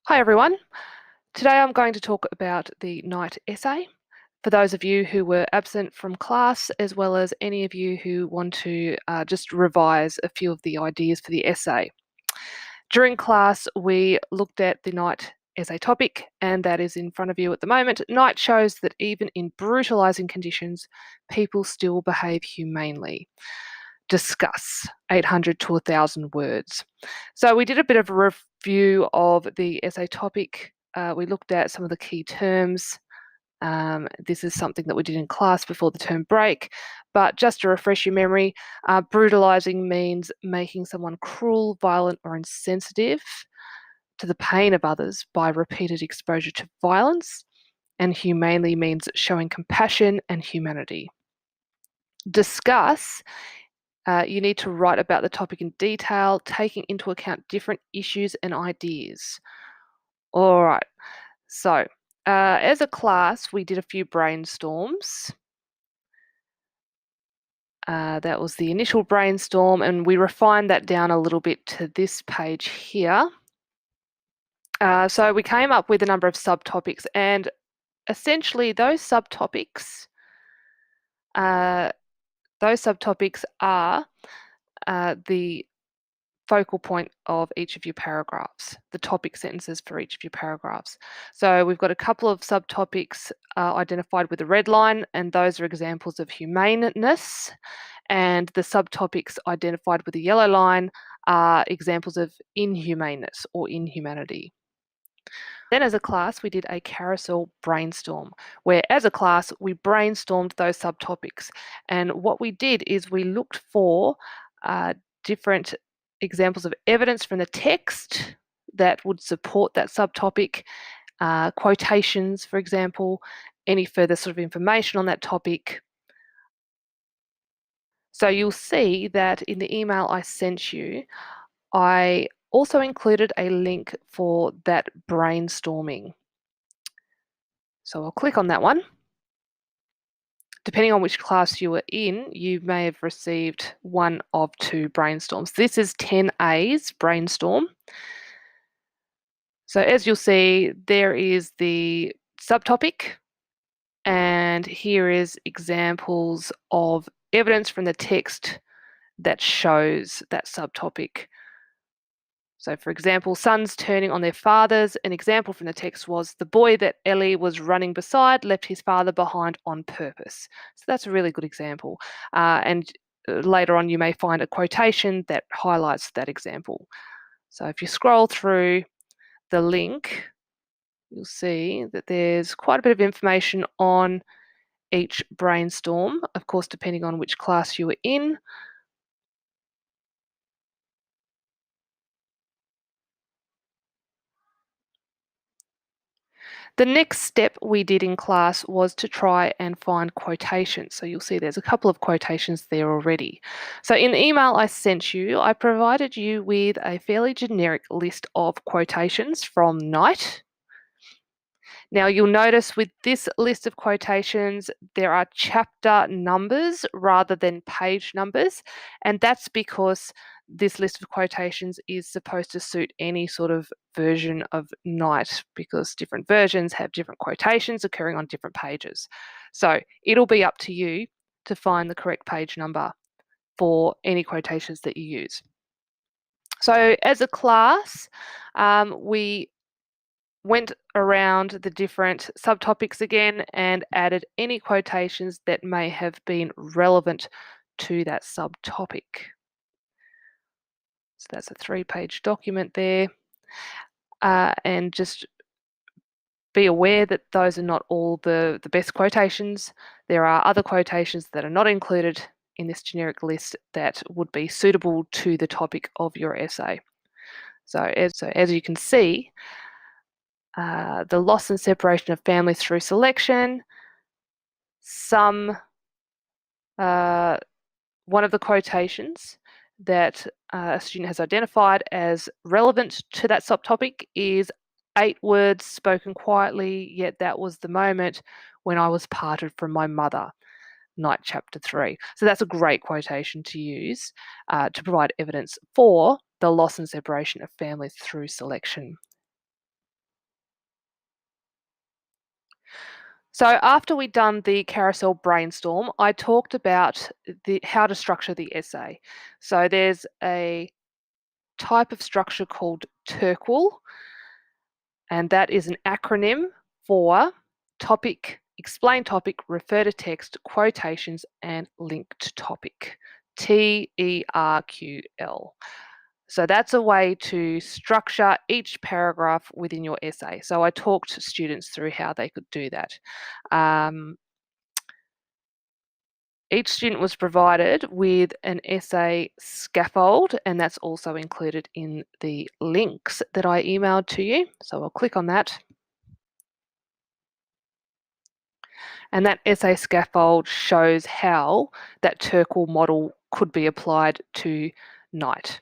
Hi everyone. Today I'm going to talk about the night essay. For those of you who were absent from class, as well as any of you who want to just revise a few of the ideas for the essay. During class, we looked at the night essay topic, and that is in front of you at the moment. Night shows that even in brutalising conditions, people still behave humanely. Discuss 800 to 1,000 words. So we did a bit of a review of the essay topic. We looked at some of the key terms. This is something that we did in class before the term break, but just to refresh your memory, brutalising means making someone cruel, violent, or insensitive to the pain of others by repeated exposure to violence, and humanely means showing compassion and humanity. Discuss, you need to write about the topic in detail, taking into account different issues and ideas. All right, so as a class, we did a few brainstorms. That was the initial brainstorm, and we refined that down a little bit to this page here. So we came up with a number of subtopics, and essentially those subtopics are the focal point of each of your paragraphs, the topic sentences for each of your paragraphs. So we've got a couple of subtopics identified with a red line, and those are examples of humaneness. And the subtopics identified with a yellow line are examples of inhumaneness or inhumanity. Then as a class, we did a carousel brainstorm, where as a class, we brainstormed those subtopics. And what we did is we looked for different examples of evidence from the text that would support that subtopic, quotations, for example, any further sort of information on that topic. So you'll see that in the email I sent you, I also included a link for that brainstorming. So I'll click on that one. Depending on which class you were in, you may have received one of two brainstorms. This is 10A's brainstorm. So as you'll see, there is the subtopic, and here is examples of evidence from the text that shows that subtopic. So for example, sons turning on their fathers. An example from the text was, the boy that Ellie was running beside left his father behind on purpose. So that's a really good example. And later on, you may find a quotation that highlights that example. So if you scroll through the link, you'll see that there's quite a bit of information on each brainstorm, of course, depending on which class you were in. The next step we did in class was to try and find quotations. So you'll see there's a couple of quotations there already. So in the email I sent you, I provided you with a fairly generic list of quotations from Knight. Now you'll notice with this list of quotations, there are chapter numbers rather than page numbers, and that's because this list of quotations is supposed to suit any sort of version of Knight, because different versions have different quotations occurring on different pages. So it'll be up to you to find the correct page number for any quotations that you use. So as a class, we went around the different subtopics again and added any quotations that may have been relevant to that subtopic. So that's a 3-page document there. And just be aware that those are not all the best quotations. There are other quotations that are not included in this generic list that would be suitable to the topic of your essay. So as you can see, the loss and separation of families through selection, one of the quotations that a student has identified as relevant to that subtopic is 8 words spoken quietly, yet that was the moment when I was parted from my mother, Knight chapter 3. So that's a great quotation to use to provide evidence for the loss and separation of families through selection. So after we'd done the carousel brainstorm, I talked about how to structure the essay. So there's a type of structure called TERQL, and that is an acronym for topic, explain topic, refer to text, quotations, and link to topic. TERQL. So that's a way to structure each paragraph within your essay. So I talked to students through how they could do that. Each student was provided with an essay scaffold, and that's also included in the links that I emailed to you. So I'll click on that. And that essay scaffold shows how that TERQL model could be applied to Night.